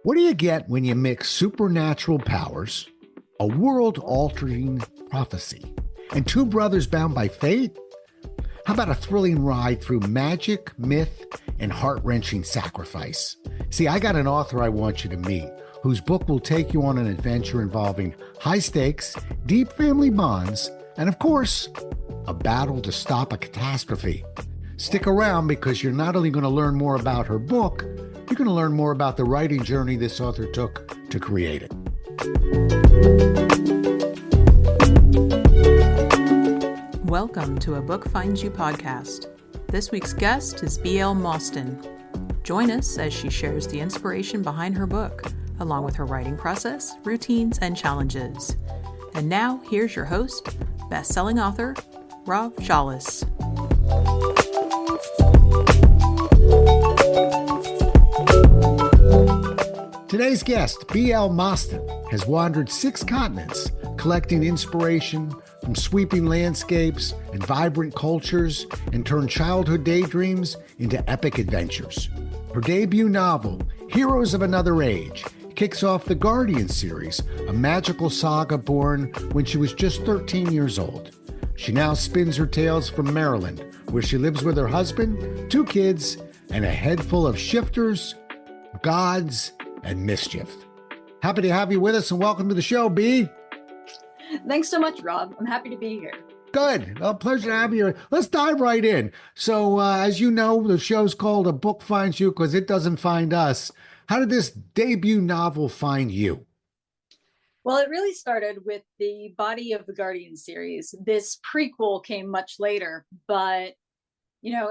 What do you get when you mix supernatural powers, a world altering prophecy, and two brothers bound by fate? How about a thrilling ride through magic, myth, and heart wrenching sacrifice? See, I got an author I want you to meet whose book will take you on an adventure involving high stakes, deep family bonds, and of course, a battle to stop a catastrophe. Stick around because you're not only going to learn more about her book, you're going to learn more about the writing journey this author took to create it. Welcome to A Book Finds You podcast. This week's guest is B.L. Mostyn. Join us as she shares the inspiration behind her book, along with her writing process, routines, and challenges. And now, here's your host, best-selling author, Rob Shawless. Today's guest, B.L. Mostyn, has wandered 6 continents, collecting inspiration from sweeping landscapes and vibrant cultures, and turned childhood daydreams into epic adventures. Her debut novel, Heroes of Another Age, kicks off the Guardian series, a magical saga born when she was just 13 years old. She now spins her tales from Maryland, where she lives with her husband, 2 kids, and a head full of shifters, gods, and mischief. Happy to have you with us, and welcome to the show, B. Thanks so much, Rob. I'm happy to be here. Good. A pleasure to have you here. Let's dive right in. So, as you know, the show's called A Book Finds You because it doesn't find us. How did this debut novel find you? Well, it really started with the body of the Guardian series. This prequel came much later, but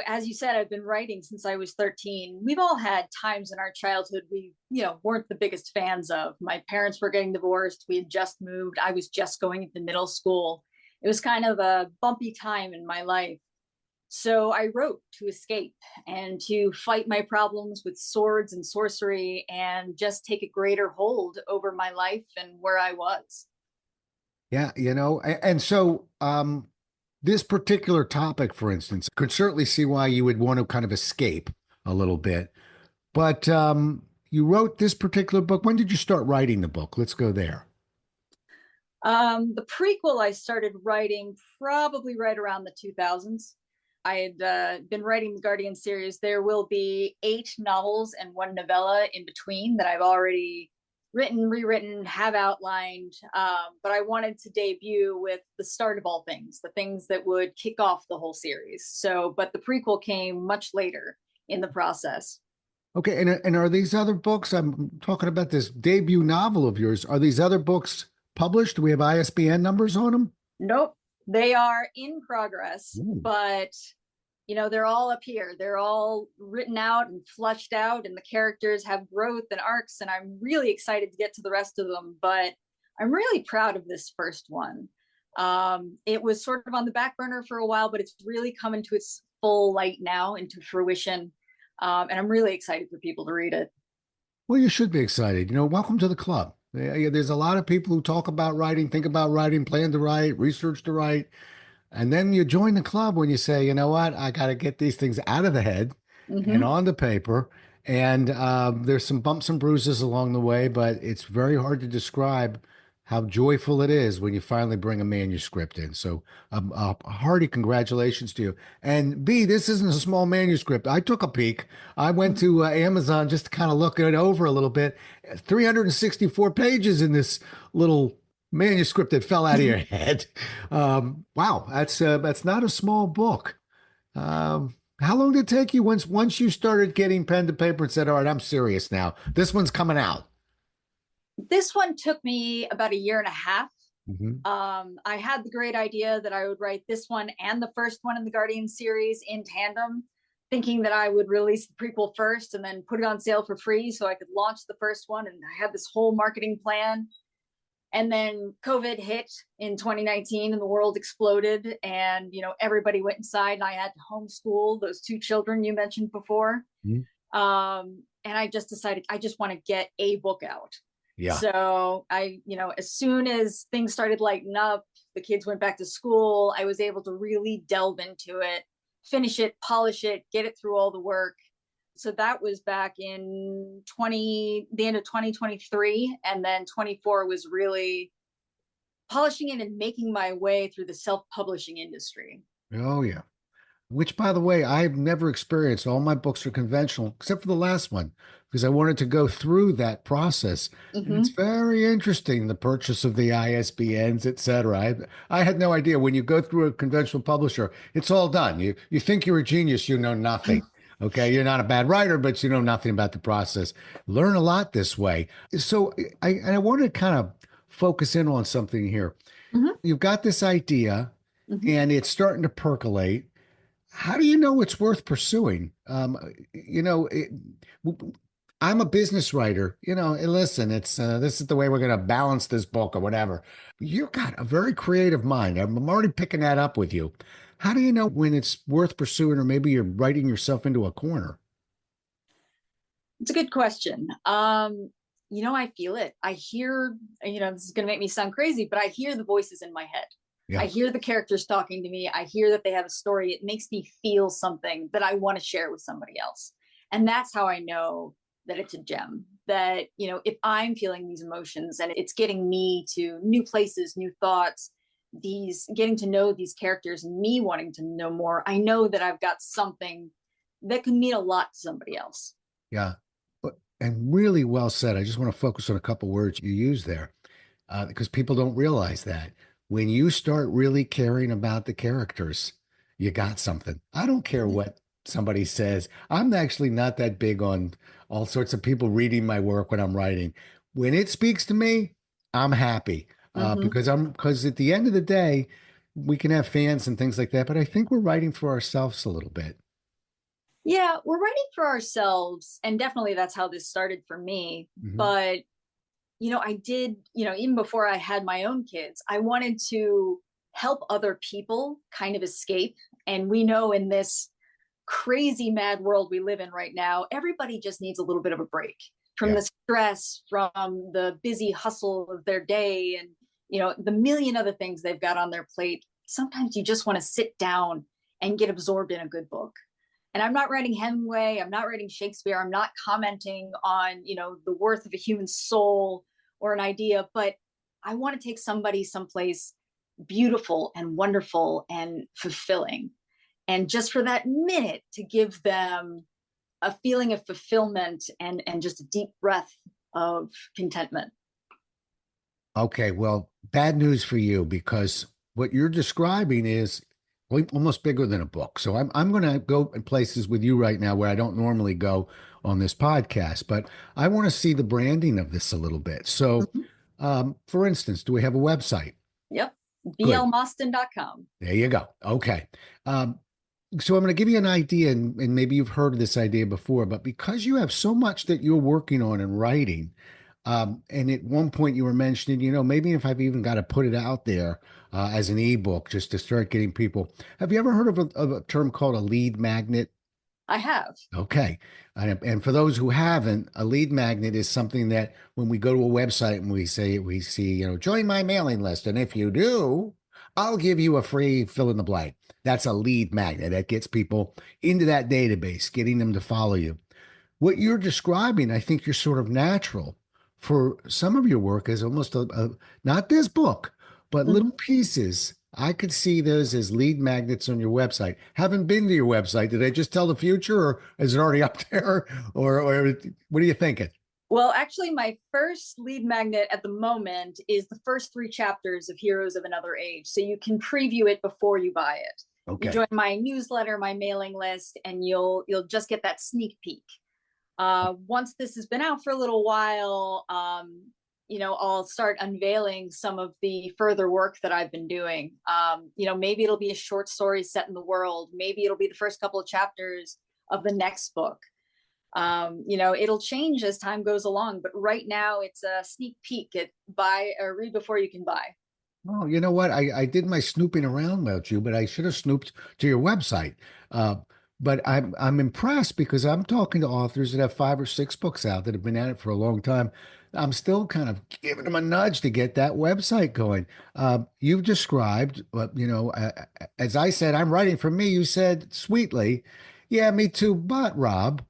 as you said, I've been writing since I was 13. We've all had times in our childhood we, weren't the biggest fans of. My parents were getting divorced. We had just moved. I was just going into middle school. It was kind of a bumpy time in my life. So I wrote to escape and to fight my problems with swords and sorcery and just take a greater hold over my life and where I was. Yeah, and so this particular topic, for instance, could certainly see why you would want to kind of escape a little bit. But you wrote this particular book. When did you start writing the book? Let's go there. The prequel I started writing probably right around the 2000s. I had been writing the Guardian series. There will be 8 novels and 1 novella in between that I've already written, rewritten, have outlined. But I wanted to debut with the start of all things, the things that would kick off the whole series. But the prequel came much later in the process. Okay, and are these other books, I'm talking about this debut novel of yours, are these other books published? Do we have ISBN numbers on them? Nope. They are in progress, but they're all up here. They're all written out and flushed out, and the characters have growth and arcs, and I'm really excited to get to the rest of them, but I'm really proud of this first one. It was sort of on the back burner for a while, but it's really come into its full light now, into fruition, and I'm really excited for people to read it. Well, you should be excited. Welcome to the club. There's a lot of people who talk about writing, think about writing, plan to write, research to write. And then you join the club when you say, you know what, I got to get these things out of the head and on the paper. And there's some bumps and bruises along the way, but it's very hard to describe how joyful it is when you finally bring a manuscript in. So a hearty congratulations to you. And B, this isn't a small manuscript. I took a peek. I went to Amazon just to kind of look it over a little bit. 364 pages in this little manuscript that fell out of your head. Wow, that's not a small book. How long did it take you once you started getting pen to paper and said, all right, I'm serious now. This one's coming out? This one took me about a year and a half. Mm-hmm. I had the great idea that I would write this one and the first one in the Guardian series in tandem, thinking that I would release the prequel first and then put it on sale for free so I could launch the first one. And I had this whole marketing plan. And then COVID hit in 2019 and the world exploded, and everybody went inside, and I had to homeschool those 2 children you mentioned before. And I just decided I just want to get a book out. Yeah. So I, as soon as things started lighting up, the kids went back to school, I was able to really delve into it, finish it, polish it, get it through all the work. So that was back in the end of 2023. And then 24 was really polishing it and making my way through the self-publishing industry. Oh, yeah. Which, by the way, I've never experienced. All my books are conventional, except for the last one, because I wanted to go through that process. And it's Mm-hmm. very interesting, the purchase of the ISBNs, et cetera. I had no idea. When you go through a conventional publisher, it's all done. You think you're a genius, you know nothing. Okay, you're not a bad writer, but you know nothing about the process. Learn a lot this way. So I want to kind of focus in on something here. Mm-hmm. You've got this idea, Mm-hmm. and it's starting to percolate. How do you know it's worth pursuing? You know, it, I'm a business writer, you know, and listen, it's this is the way we're going to balance this book or whatever. You've got a very creative mind. I'm already picking that up with you. How do you know when it's worth pursuing, or maybe you're writing yourself into a corner? It's a good question. I feel it. I hear, this is going to make me sound crazy, but I hear the voices in my head. I Yeah, hear the characters talking to me. I hear that they have a story. It makes me feel something that I want to share with somebody else. And that's how I know that it's a gem. That, if I'm feeling these emotions and it's getting me to new places, new thoughts, these getting to know these characters and me wanting to know more, I know that I've got something that can mean a lot to somebody else. yeah. And really well said. I just want to focus on a couple words you used there, because people don't realize that when you start really caring about the characters, you got something. I don't care what somebody says. I'm actually not that big on all sorts of people reading my work when I'm writing. When it speaks to me, I'm happy, Mm-hmm. because at the end of the day, we can have fans and things like that, but I think we're writing for ourselves a little bit. Yeah, we're writing for ourselves. And definitely that's how this started for me. Mhm. But, I did, even before I had my own kids, I wanted to help other people kind of escape. And we know in this crazy mad world we live in right now, everybody just needs a little bit of a break from Yeah. the stress, from the busy hustle of their day, and, the million other things they've got on their plate. Sometimes you just want to sit down and get absorbed in a good book. And I'm not writing Hemingway, I'm not writing Shakespeare, I'm not commenting on, the worth of a human soul or an idea, but I want to take somebody someplace beautiful and wonderful and fulfilling. And just for that minute to give them a feeling of fulfillment and just a deep breath of contentment. Okay, well, bad news for you because what you're describing is almost bigger than a book. So I'm going to go in places with you right now where I don't normally go on this podcast, but I want to see the branding of this a little bit. So, Mm-hmm. for instance, do we have a website? Yep. Good. blmostyn.com. There you go. Okay. Um, so I'm going to give you an idea, and maybe you've heard of this idea before, but because you have so much that you're working on and writing, and at one point you were mentioning, maybe if I've even got to put it out there as an ebook just to start getting people. Have you ever heard of a term called a lead magnet? I have. Okay. And for those who haven't, a lead magnet is something that when we go to a website and we see, join my mailing list. And if you do, I'll give you a free fill in the blank. That's a lead magnet that gets people into that database, getting them to follow you. What you're describing, I think you're sort of natural for some of your work as almost not this book, but little Mm-hmm. pieces. I could see those as lead magnets on your website. Haven't been to your website. Did I just tell the future, or is it already up there? Or what are you thinking? Well, actually, my first lead magnet at the moment is the first three chapters of Heroes of Another Age. So you can preview it before you buy it. You Okay. join my newsletter, my mailing list, and you'll just get that sneak peek. Once this has been out for a little while, I'll start unveiling some of the further work that I've been doing. Maybe it'll be a short story set in the world. Maybe it'll be the first couple of chapters of the next book. It'll change as time goes along, but right now it's a sneak peek at buy or read before you can buy. Oh, you know what? I did my snooping around about you, but I should have snooped to your website. Uh, but I'm impressed because I'm talking to authors that have 5 or 6 books out that have been at it for a long time. I'm still kind of giving them a nudge to get that website going. You've described, as I said, I'm writing for me. You said sweetly, yeah, me too. But Rob,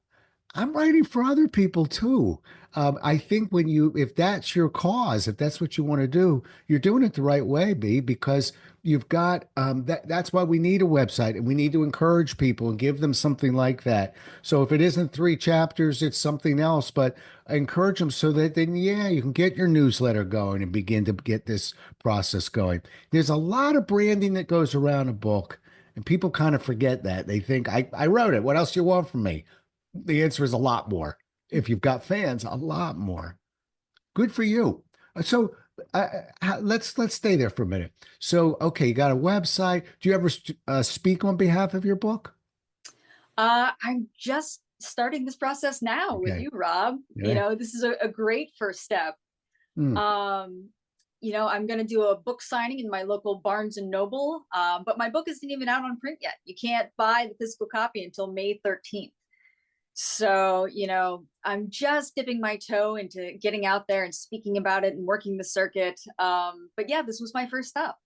I'm writing for other people too. I think if that's your cause, if that's what you want to do, you're doing it the right way, B, because you've got that's why we need a website and we need to encourage people and give them something like that. So if it isn't 3 chapters, it's something else, but encourage them so that then, yeah, you can get your newsletter going and begin to get this process going. There's a lot of branding that goes around a book, and people kind of forget that. They think, I wrote it. What else do you want from me? The answer is a lot more. If you've got fans, a lot more. Good for you. So let's stay there for a minute. So okay, you got a website. Do you ever speak on behalf of your book? I'm just starting this process now with Okay. you, Rob. Yeah. This is a great first step. Hmm. Um, I'm going to do a book signing in my local Barnes and Noble, but my book isn't even out on print yet. You can't buy the physical copy until May 13th. So, I'm just dipping my toe into getting out there and speaking about it and working the circuit. But yeah, this was my first stop.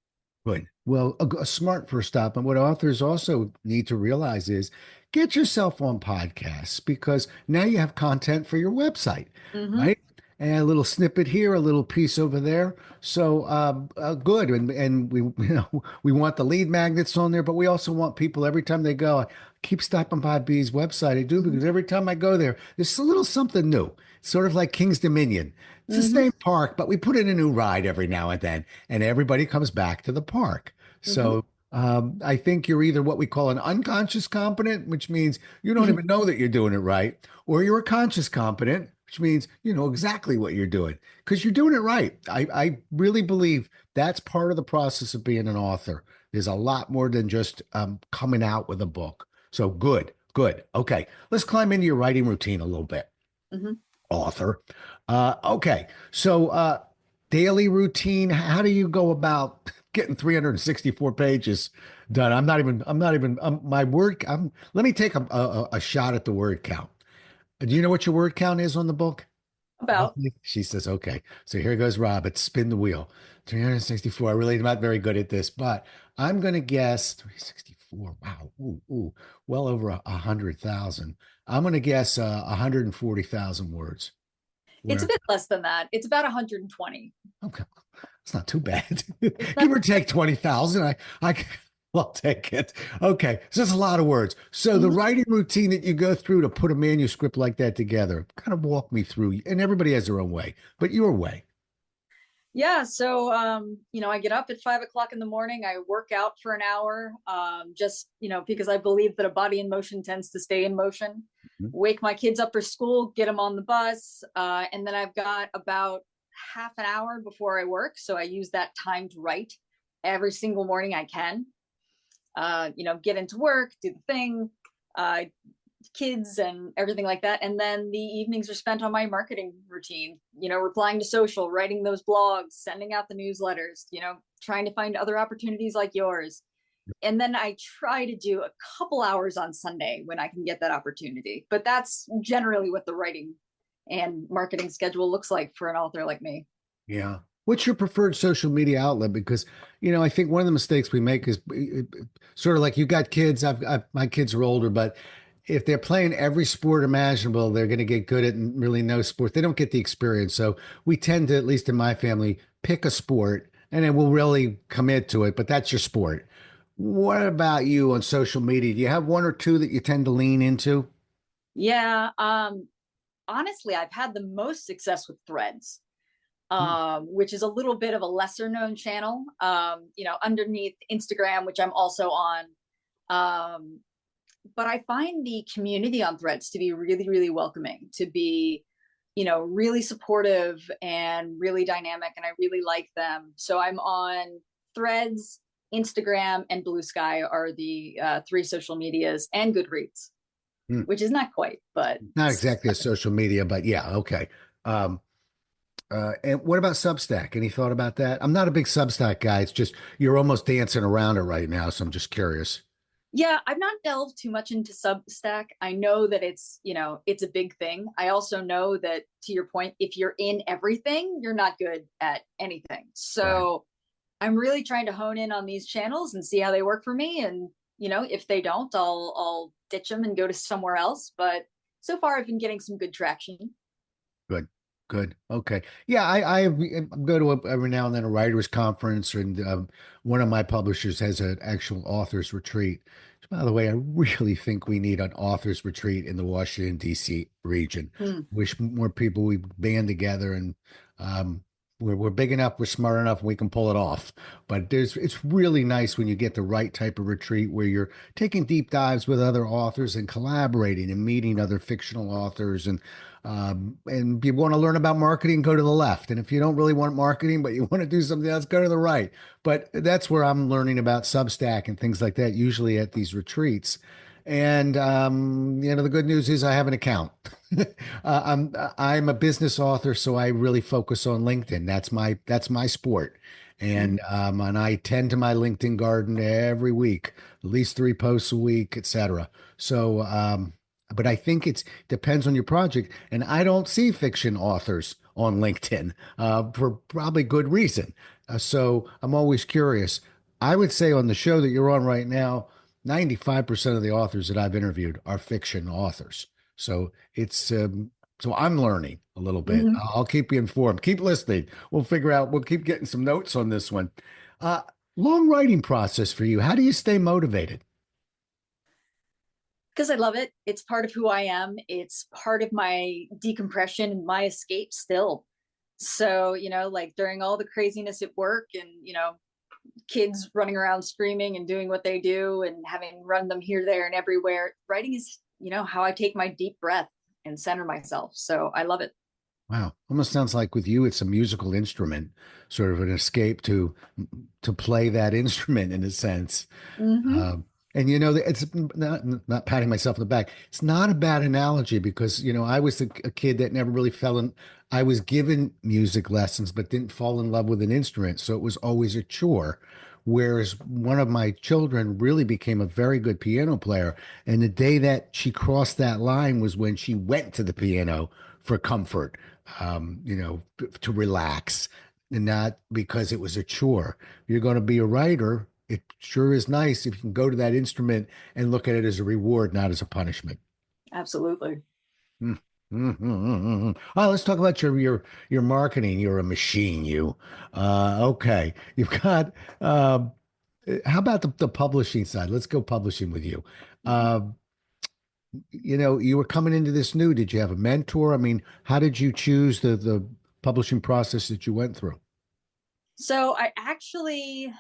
Good. Well, a smart first stop. And what authors also need to realize is get yourself on podcasts because now you have content for your website, Mm-hmm. right? And a little snippet here, a little piece over there. So good. And we we want the lead magnets on there, but we also want people every time they go. I keep stopping by B's website. I do Mm-hmm. because every time I go there, there's a little something new. It's sort of like King's Dominion. It's the Mm-hmm. same park, but we put in a new ride every now and then, and everybody comes back to the park. Mm-hmm. So I think you're either what we call an unconscious competent, which means you don't even know that you're doing it right, or you're a conscious competent, which means you know exactly what you're doing because you're doing it right. I really believe that's part of the process of being an author. There's a lot more than just coming out with a book. So good, good. Okay, let's climb into your writing routine a little bit, Mm-hmm. author. Okay, so daily routine. How do you go about getting 364 pages done? I'm not even. My word. Let me take a shot at the word count. Do you know what your word count is on the book? About. Roughly? She says, okay. So here goes Robert. Spin the wheel. 364. I really am not very good at this, but I'm going to guess 364. Wow. Ooh, ooh. Well over 100,000. I'm going to guess 140,000 words. It's a Where, bit less than that. It's about 120. okay. It's not too bad. It's not. Give or take 20,000. I'll take it. Okay. So that's a lot of words. So the Mhm. writing routine that you go through to put a manuscript like that together, kind of walk me through. And everybody has their own way, but your way. Yeah, so I get up at 5 o'clock in the morning. I work out for an hour, just because I believe that a body in motion tends to stay in motion. Mhm. Wake my kids up for school, get them on the bus, and then I've got about half an hour before I work. So I use that time to write every single morning I can. Get into work, do the thing, uh, kids and everything like that. And then the evenings are spent on my marketing routine, replying to social, writing those blogs, sending out the newsletters, trying to find other opportunities like yours. And then I try to do a couple hours on Sunday when I can get that opportunity. But that's generally what the writing and marketing schedule looks like for an author like me. Yeah. What's your preferred social media outlet? Because, I think one of the mistakes we make is sort of like you got kids. My kids are older, but if they're playing every sport imaginable, they're going to get good at really no sport. They don't get the experience. So we tend to, at least in my family, pick a sport and then we'll really commit to it. But that's your sport. What about you on social media? Do you have one or two that you tend to lean into? Yeah. Honestly, I've had the most success with Threads, Hmm. which is a little bit of a lesser known channel, underneath Instagram, which I'm also on. Um, but I find the community on Threads to be really, really welcoming, to be, really supportive and really dynamic. And I really like them. So I'm on Threads, Instagram, and Blue Sky are the three social medias, and Goodreads, Hmm. which is not quite, but Not exactly a social media, but yeah, okay. Um, and what about Substack? Any thought about that? I'm not a big Substack guy. It's just you're almost dancing around it right now, so I'm just curious. yeah, I've not delved too much into Substack. I know that it's a big thing. I also know that, to your point, if you're in everything, you're not good at anything. Right. So I'm really trying to hone in on these channels and see how they work for me. And if they don't, I'll ditch them and go to somewhere else. But so far I've been getting some good traction. Good, good. Okay. Yeah, I go to every now and then a writers' conference, and one of my publishers has an actual authors retreat. By the way, I really think we need an authors retreat in the Washington, D.C. region. Mm. Wish more people we band together and um, we're big enough, we're smart enough, we can pull it off. But it's really nice when you get the right type of retreat where you're taking deep dives with other authors and collaborating and meeting other fictional authors and you want to learn about marketing, go to the left. And if you don't really want marketing, but you want to do something else, go to the right. But that's where I'm learning about Substack and things like that, usually at these retreats. And the good news is I have an account. I'm a business author, so I really focus on LinkedIn. That's my sport. And I tend to my LinkedIn garden every week, at least 3 posts a week, etc. So but I think it depends on your project. And I don't see fiction authors on LinkedIn for probably good reason. So I'm always curious. I would say on the show that you're on right now, 95% of the authors that I've interviewed are fiction authors. So so I'm learning a little bit. Hmm. I'll keep you informed. Keep listening. We'll keep getting some notes on this one. Uh, Long writing process for you. How do you stay motivated? Because I love it. It's part of who I am. It's part of my decompression and my escape still. So, like during all the craziness at work and, kids running around screaming and doing what they do and having run them here, there, and everywhere, writing is, how I take my deep breath and center myself. So I love it. Wow. Almost sounds like with you, it's a musical instrument, sort of an escape to play that instrument in a sense. Hmm. Um, and it's not patting myself on the back. It's not a bad analogy because I was a kid that never really fell in. I was given music lessons, but didn't fall in love with an instrument, so it was always a chore. Whereas one of my children really became a very good piano player, and the day that she crossed that line was when she went to the piano for comfort, to relax, and not because it was a chore. You're going to be a writer. It sure is nice if you can go to that instrument and look at it as a reward, not as a punishment. Absolutely. Mm, All right, let's talk about your marketing. You're a machine, you. Okay, you've got. How about the publishing side? Let's go publishing with you. Uh, you were coming into this new. Did you have a mentor? I mean, how did you choose the publishing process that you went through? So I actually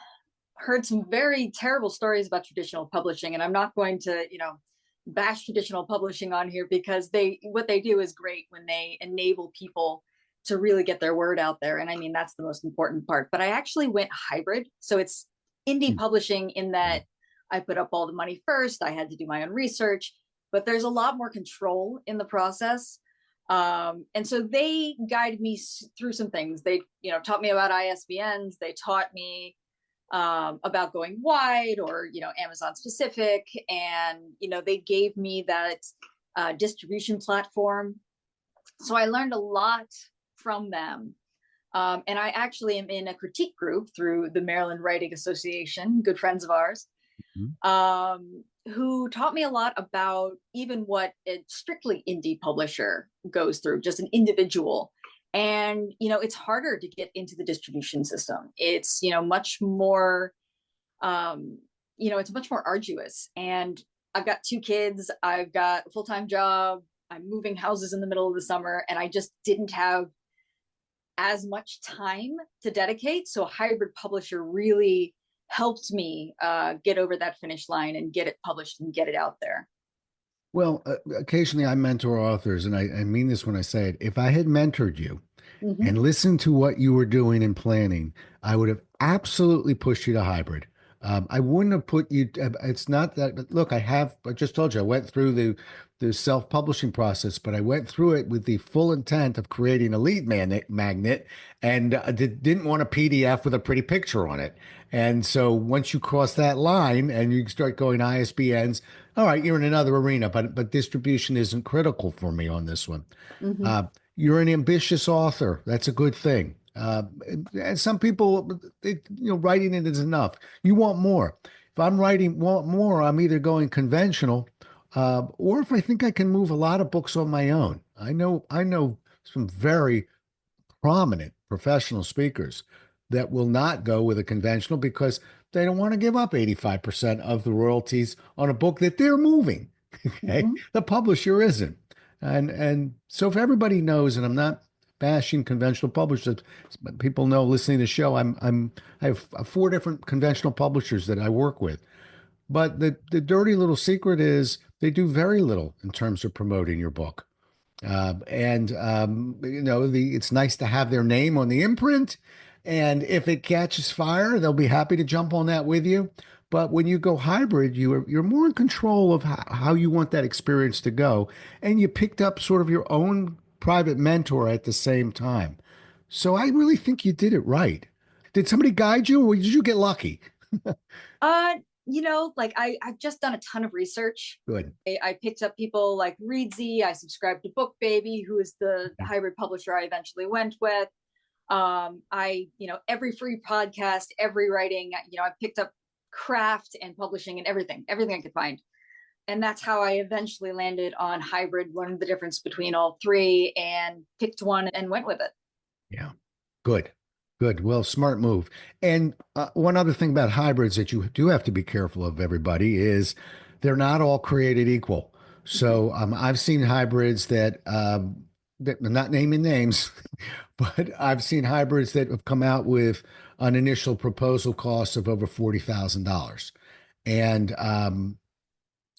heard some very terrible stories about traditional publishing, and I'm not going to, bash traditional publishing on here because what they do is great when they enable people to really get their word out there. And I mean, that's the most important part. But I actually went hybrid. So it's indie Hmm. publishing in that I put up all the money first. I had to do my own research, but there's a lot more control in the process. And so they guided me through some things. They, taught me about ISBNs. They taught me about going wide or Amazon specific, and they gave me that distribution platform. So I learned a lot from them. And I actually am in a critique group through the Maryland Writing Association, good friends of ours, who taught me a lot about even what a strictly indie publisher goes through, just an individual. And it's harder to get into the distribution system. It's much more it's much more arduous. And I've got 2 kids, I've got a full-time job, I'm moving houses in the middle of the summer, and I just didn't have as much time to dedicate. So a hybrid publisher really helped me get over that finish line and get it published and get it out there. Well, occasionally I mentor authors, and I mean this when I say it. If I had mentored you Mm-hmm. and listened to what you were doing and planning, I would have absolutely pushed you to hybrid. I wouldn't have put you. It's not that, but look, I just told you, I went through the self-publishing process, but I went through it with the full intent of creating a magnet and didn't want a PDF with a pretty picture on it. And so once you cross that line and you start going ISBNs, all right, you're in another arena, but distribution isn't critical for me on this one. Mm-hmm. Uh, you're an ambitious author. That's a good thing. And some people, writing it is enough. You want more. If I'm writing want more, I'm either going conventional, or if I think I can move a lot of books on my own. I know some very prominent professional speakers that will not go with a conventional because they don't want to give up 85% of the royalties on a book that they're moving. Okay. Mhm. The publisher isn't. And so if everybody knows, and I'm not bashing conventional publishers, but people know listening to the show, I have four different conventional publishers that I work with. But the dirty little secret is they do very little in terms of promoting your book. And it's nice to have their name on the imprint. And if it catches fire, they'll be happy to jump on that with you. But when you go hybrid, you're more in control of how you want that experience to go. And you picked up sort of your own private mentor at the same time. So I really think you did it right. Did somebody guide you or did you get lucky? Uh, like I've just done a ton of research. Good. I picked up people like Reedsy. I subscribed to Book Baby, who is the hybrid publisher I eventually went with. Every free podcast, every writing, I picked up craft and publishing and everything I could find. And that's how I eventually landed on hybrid, learned the difference between all three and picked one and went with it. Yeah. Good. Good. Well, smart move. And one other thing about hybrids that you do have to be careful of, everybody, is they're not all created equal. So I've seen hybrids that I'm not naming names, but I've seen hybrids that have come out with an initial proposal cost of over $40,000,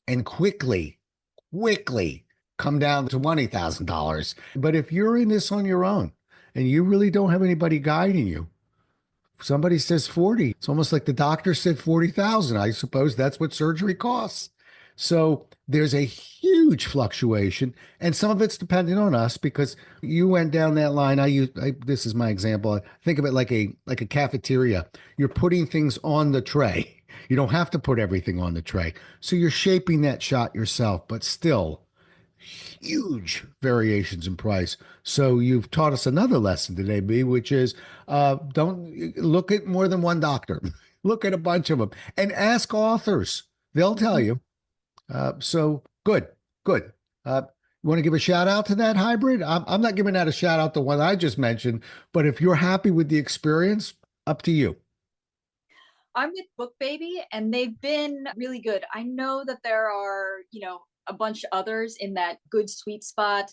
and quickly come down to $20,000. But if you're in this on your own and you really don't have anybody guiding you, somebody says 40. It's almost like the doctor said 40,000. I suppose that's what surgery costs. So there's a huge fluctuation, and some of it's dependent on us because you went down that line. This is my example. I think of it like a cafeteria. You're putting things on the tray. You don't have to put everything on the tray. So you're shaping that shot yourself, but still huge variations in price. So you've taught us another lesson today, B, which is don't look at more than one doctor. Look at a bunch of them and ask authors. They'll tell you. So good, good. You want to give a shout out to that hybrid? I'm not giving that a shout out to one I just mentioned, but if you're happy with the experience, up to you. I'm with Book Baby, and they've been really good. I know that there are, a bunch of others in that good sweet spot.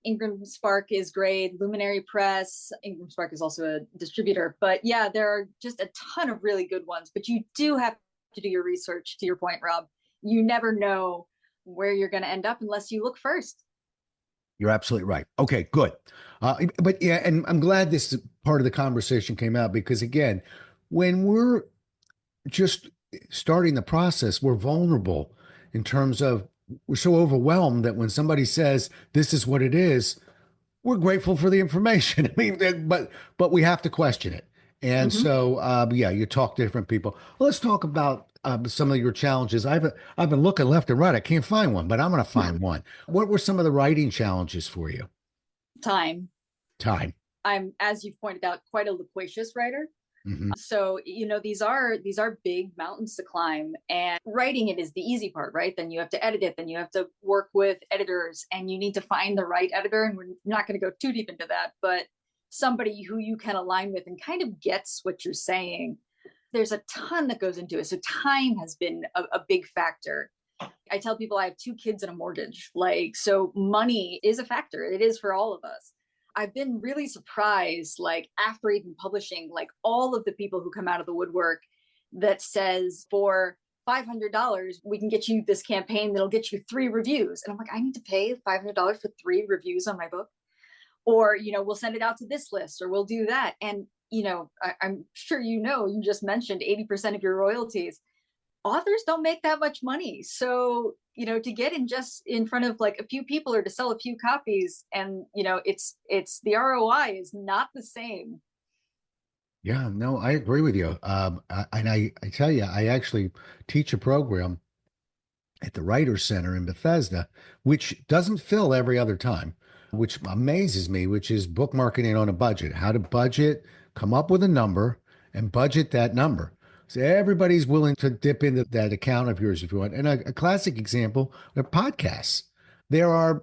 Ingram Spark is great. Luminary Press. Ingram Spark is also a distributor. But yeah, there are just a ton of really good ones. But you do have to do your research, to your point, Rob. You never know where you're going to end up unless you look first. You're absolutely right. Okay, good. But yeah, and I'm glad this part of the conversation came out because, again, when we're just starting the process, we're vulnerable in terms of we're so overwhelmed that when somebody says this is what it is, we're grateful for the information. I mean, but we have to question it. And so, yeah, you talk to different people. Let's talk about some of your challenges. I've been looking left and right. I can't find one, but I'm going to find one. What were some of the writing challenges for you? Time. Time. I'm, as you've pointed out, quite a loquacious writer. Mm-hmm. So, these are big mountains to climb, and writing it is the easy part, right? Then you have to edit it, then you have to work with editors, and you need to find the right editor. And we're not going to go too deep into that, but somebody who you can align with and kind of gets what you're saying. There's a ton that goes into it. So time has been a big factor. I tell people I have 2 kids and a mortgage. So money is a factor. It is for all of us. I've been really surprised, after even publishing, all of the people who come out of the woodwork that says for $500, we can get you this campaign that'll get you 3 reviews. And I'm like, I need to pay $500 for 3 reviews on my book? Or, we'll send it out to this list, or we'll do that. And, I'm sure, you just mentioned 80% of your royalties. Authors don't make that much money. So, to get in front of a few people or to sell a few copies, and, it's the ROI is not the same. Yeah, no, I agree with you. And I tell you, I actually teach a program at the Writers Center in Bethesda, which doesn't fill every other time, which amazes me, which is book marketing on a budget, how to budget, come up with a number and budget that number. So everybody's willing to dip into that account of yours if you want. And a classic example are podcasts. There are,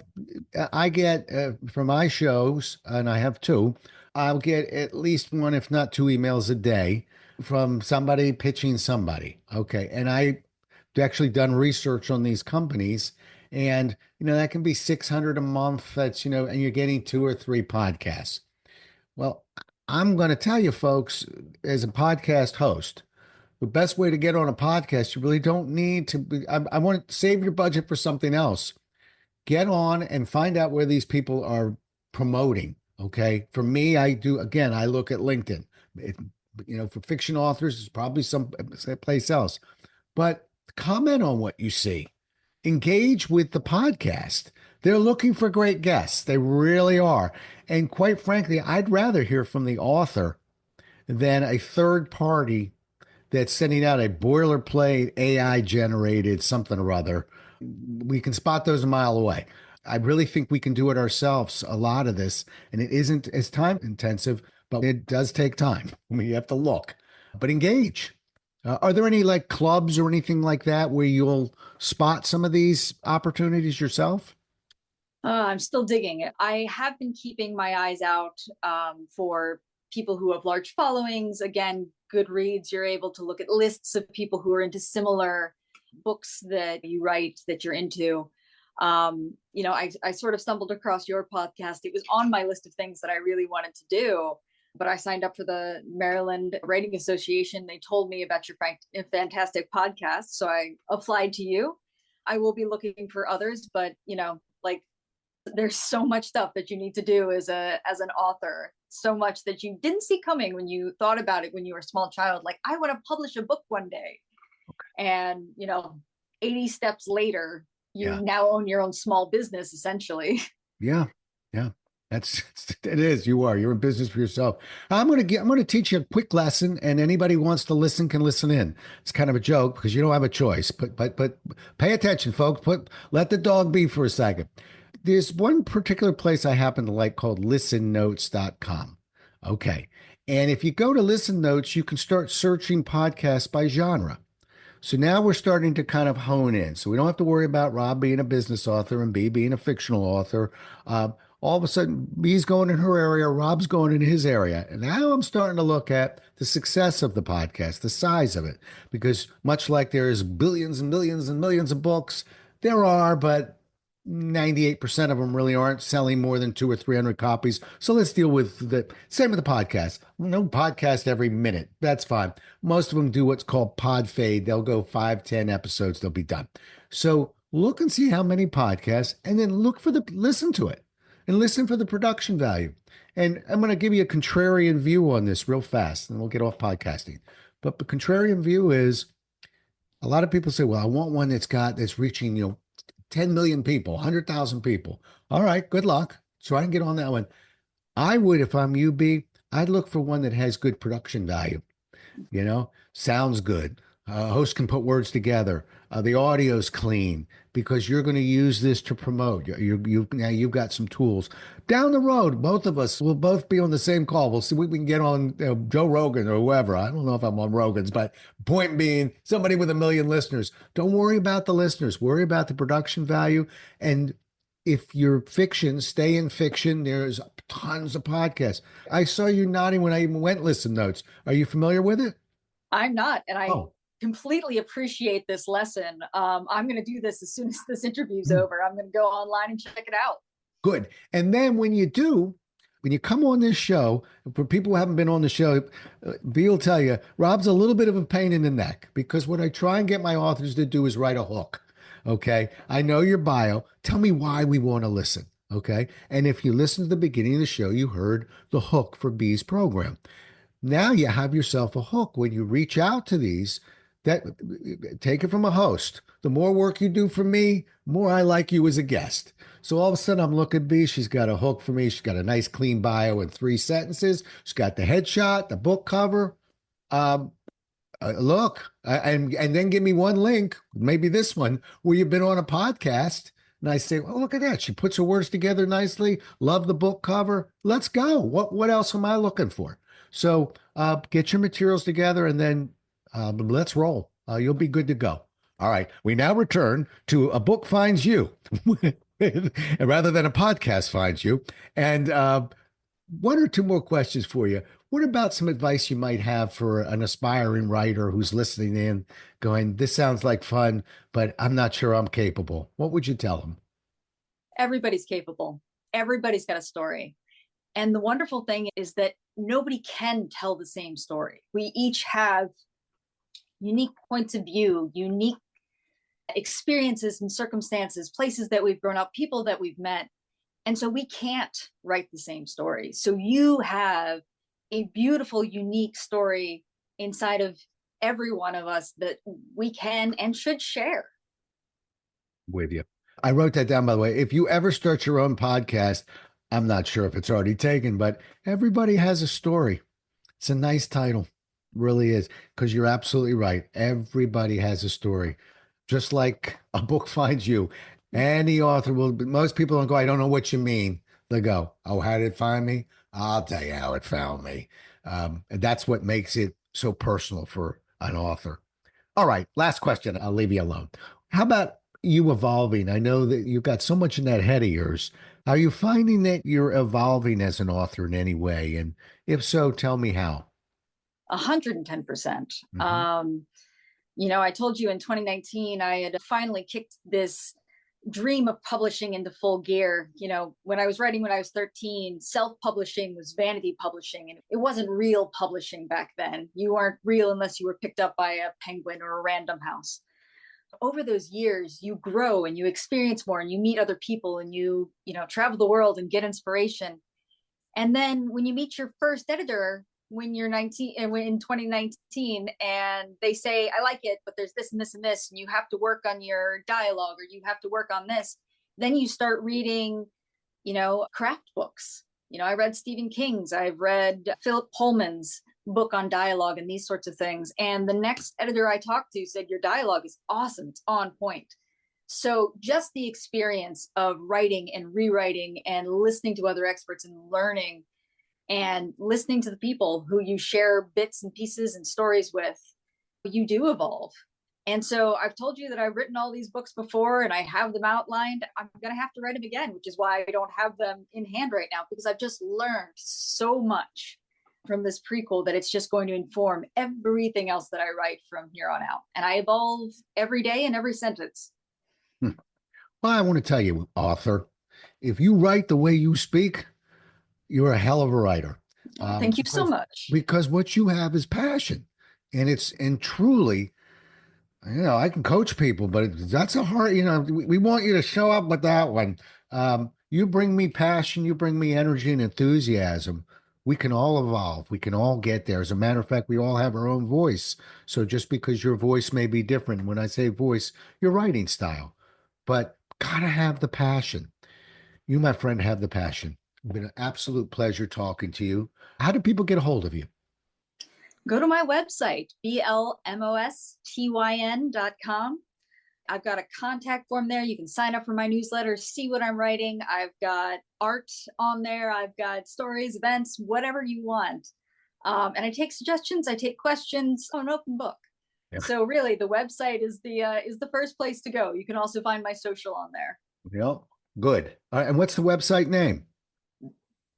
I get for my shows, and I have two, I'll get at least one, if not two emails a day from somebody pitching somebody. Okay. And I actually done research on these companies. And, that can be 600 a month. That's, and you're getting two or three podcasts. Well, I'm going to tell you, folks, as a podcast host, the best way to get on a podcast, you really don't need to be, I want to save your budget for something else. Get on and find out where these people are promoting. Okay. For me, I do, again, I look at LinkedIn. It, for fiction authors, it's probably some place else. But comment on what you see. Engage with the podcast. They're looking for great guests. They really are. And quite frankly, I'd rather hear from the author than a third party that's sending out a boilerplate AI generated something or other. We can spot those a mile away. I really think we can do it ourselves, a lot of this, and it isn't as time intensive, but it does take time. I mean, you have to look, but engage. Are there any like clubs or anything like that where you'll spot some of these opportunities yourself? I'm still digging it. I have been keeping my eyes out for people who have large followings. Again, Goodreads, you're able to look at lists of people who are into similar books that you write that you're into. I sort of stumbled across your podcast. It was on my list of things that I really wanted to do, but I signed up for the Maryland Writing Association. They told me about your fantastic podcast, so I applied to you. I will be looking for others, but like there's so much stuff that you need to do as an author, so much that you didn't see coming when you thought about it when you were a small child. Like, I want to publish a book one day. And 80 steps later, you Yeah. now own your own small business, essentially. Yeah. Yeah. That's it is. You're in business for yourself. I'm gonna teach you a quick lesson, and anybody who wants to listen can listen in. It's kind of a joke because you don't have a choice. But pay attention, folks. Let the dog be for a second. There's one particular place I happen to like called listennotes.com. Okay. And if you go to Listen Notes, you can start searching podcasts by genre. So now we're starting to kind of hone in. So we don't have to worry about Rob being a business author and B being a fictional author. All of a sudden, B's going in her area, Rob's going in his area. And now I'm starting to look at the success of the podcast, the size of it, because much like there's billions and millions and millions of books, there are, but 98% of them really aren't selling more than 200 or 300 copies. So let's deal with the same with the podcast. No podcast every minute. That's fine. Most of them do what's called pod fade. They'll go 5, 10 episodes. They'll be done. So look and see how many podcasts, and then listen to it and listen for the production value. And I'm going to give you a contrarian view on this real fast, and we'll get off podcasting. But the contrarian view is a lot of people say, well, I want one that's reaching, 10 million people, 100,000 people. All right, good luck. Try and get on that one. I would, if I'm UB, I'd look for one that has good production value. Sounds good. Host can put words together. The audio's clean because you're going to use this to promote. Now you've got some tools. Down the road, both of us will both be on the same call. We'll see if we can get on Joe Rogan or whoever. I don't know if I'm on Rogan's, but point being, somebody with 1 million listeners. Don't worry about the listeners. Worry about the production value. And if you're fiction, stay in fiction. There's tons of podcasts. I saw you nodding when I even went Listen Notes. Are you familiar with it? I'm not, and I Oh, completely appreciate this lesson. I'm going to do this as soon as this interview's over. I'm going to go online and check it out. good. And then when you come on this show, for people who haven't been on the show, B will tell you, Rob's a little bit of a pain in the neck because what I try and get my authors to do is write a hook. Okay. I know your bio. Tell me why we want to listen. Okay. And if you listen to the beginning of the show, you heard the hook for B's program. Now you have yourself a hook when you reach out to these. That take it from a host. The more work you do for me, more I like you as a guest. So all of a sudden I'm looking at B. She's got a hook for me. She's got a nice clean bio in 3 sentences. She's got the headshot, the book cover. Um, and then give me one link, maybe this one, where you've been on a podcast. And I say, oh, look at that. She puts her words together nicely. Love the book cover. Let's go. What else am I looking for? So get your materials together and then But let's roll. You'll be good to go. All right. We now return to A Book Finds You rather than a podcast finds you. And one or two more questions for you. What about some advice you might have for an aspiring writer who's listening in, going, "This sounds like fun, but I'm not sure I'm capable"? What would you tell them? Everybody's capable. Everybody's got a story. And the wonderful thing is that nobody can tell the same story. We each have unique points of view, unique experiences and circumstances, places that we've grown up, people that we've met. And so we can't write the same story. So you have a beautiful, unique story inside of every one of us that we can and should share. With you. I wrote that down, by the way. If you ever start your own podcast, I'm not sure if it's already taken, but everybody has a story. It's a nice title. Really is. Because you're absolutely right. Everybody has a story. Just like a book finds you. Any author will, most people don't go, "I don't know what you mean." They go, "Oh, how did it find me?" I'll tell you how it found me. And that's what makes it so personal for an author. All right, last question. I'll leave you alone. How about you evolving? I know that you've got so much in that head of yours. Are you finding that you're evolving as an author in any way? And if so, tell me how. 110%. Hmm. I told you in 2019, I had finally kicked this dream of publishing into full gear. When I was writing when I was 13, self-publishing was vanity publishing, and it wasn't real publishing back then. You weren't real unless you were picked up by a Penguin or a Random House. Over those years, you grow and you experience more and you meet other people and you travel the world and get inspiration. And then when you meet your first editor when you're 19 and in 2019, and they say, "I like it, but there's this and this and this, and you have to work on your dialogue or you have to work on this," then you start reading, craft books. I read Stephen King's, I've read Philip Pullman's book on dialogue and these sorts of things. And the next editor I talked to said, "Your dialogue is awesome. It's on point." So just the experience of writing and rewriting and listening to other experts and learning and listening to the people who you share bits and pieces and stories with, you do evolve. And so I've told you that I've written all these books before and I have them outlined. I'm going to have to write them again, which is why I don't have them in hand right now, because I've just learned so much from this prequel that it's just going to inform everything else that I write from here on out. And I evolve every day in every sentence. Hmm. Well, I want to tell you, author, if you write the way you speak, you're a hell of a writer. Thank you so much. Because what you have is passion, and truly, I can coach people, but that's a hard. We want you to show up with that one. You bring me passion, you bring me energy and enthusiasm. We can all evolve. We can all get there. As a matter of fact, we all have our own voice. So just because your voice may be different, when I say voice, your writing style, but gotta have the passion. You, my friend, have the passion. It's been an absolute pleasure talking to you. How do people get a hold of you? Go to my website, blmostyn.com. I've got a contact form there. You can sign up for my newsletter, see what I'm writing. I've got art on there. I've got stories, events, whatever you want. And I take suggestions. I take questions. I'm an open book. Yeah. So really, the website is the first place to go. You can also find my social on there. Yep. Good. All right, and what's the website name?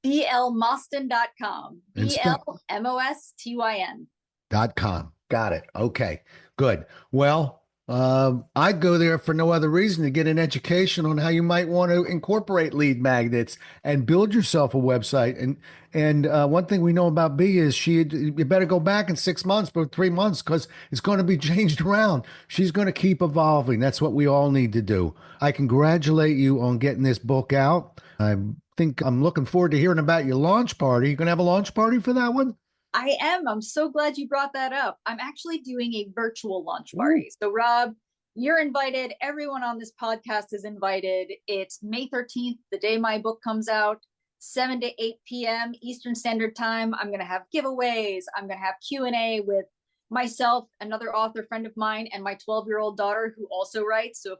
blmostyn.com. blmostyn.com. Got it. Okay, good. Well, I'd go there for no other reason to get an education on how you might want to incorporate lead magnets and build yourself a website. And one thing we know about B is you better go back in 6 months, but 3 months, because it's going to be changed around. She's going to keep evolving. That's what we all need to do. I congratulate you on getting this book out. I think I'm looking forward to hearing about your launch party. You going to have a launch party for that one? I am. I'm so glad you brought that up. I'm actually doing a virtual launch party. Ooh. So, Rob, you're invited. Everyone on this podcast is invited. It's May 13th, the day my book comes out, 7 to 8 p.m. Eastern Standard Time. I'm going to have giveaways. I'm going to have Q&A with myself, another author friend of mine, and my 12-year-old daughter who also writes. So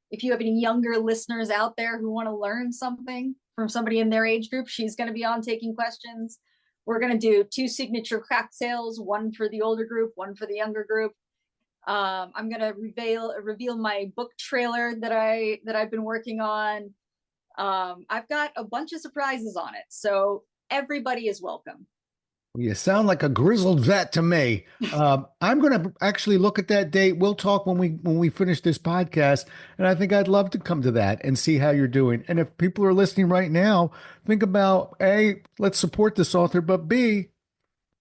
if you have any younger listeners out there who want to learn something from somebody in their age group, she's going to be on taking questions. We're going to do 2 signature cocktails, one for the older group, one for the younger group. I'm going to reveal my book trailer that I've been working on. I've got a bunch of surprises on it, so everybody is welcome. You sound like a grizzled vet to me. I'm going to actually look at that date. We'll talk when we finish this podcast, and I think I'd love to come to that and see how you're doing. And if people are listening right now, think about A, let's support this author, but B,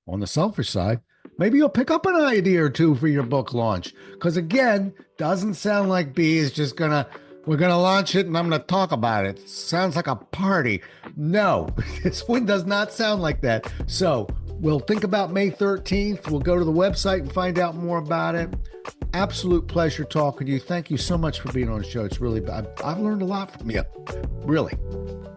on the selfish side, maybe you'll pick up an idea or two for your book launch. Because again, doesn't sound like B is just we're gonna launch it and I'm gonna talk about it. Sounds like a party. No, this one does not sound like that. So we'll think about May 13th. We'll go to the website and find out more about it. Absolute pleasure talking to you. Thank you so much for being on the show. It's really, I've learned a lot from you. Really.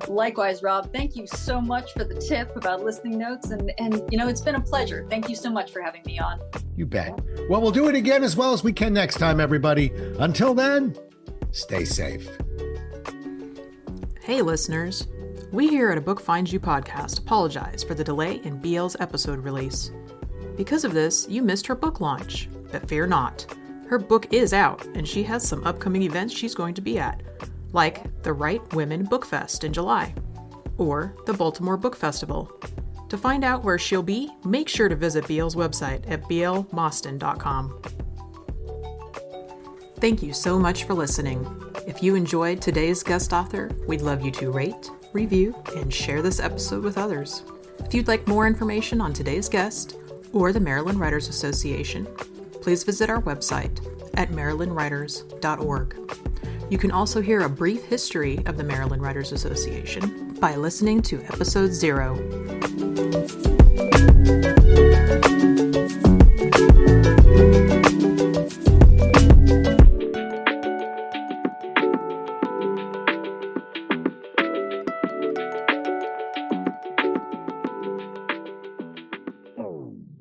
Likewise, Rob. Thank you so much for the tip about listening notes. And it's been a pleasure. Thank you so much for having me on. You bet. Well, we'll do it again as well as we can next time, everybody. Until then, stay safe. Hey, listeners. We here at A Book Finds You podcast apologize for the delay in BL's episode release. Because of this, you missed her book launch. But fear not. Her book is out, and she has some upcoming events she's going to be at, like the Right Women Book Fest in July, or the Baltimore Book Festival. To find out where she'll be, make sure to visit BL's website at blmostyn.com. Thank you so much for listening. If you enjoyed today's guest author, we'd love you to rate, review, and share this episode with others. If you'd like more information on today's guest or the Maryland Writers Association, please visit our website at marylandwriters.org. You can also hear a brief history of the Maryland Writers Association by listening to episode 0.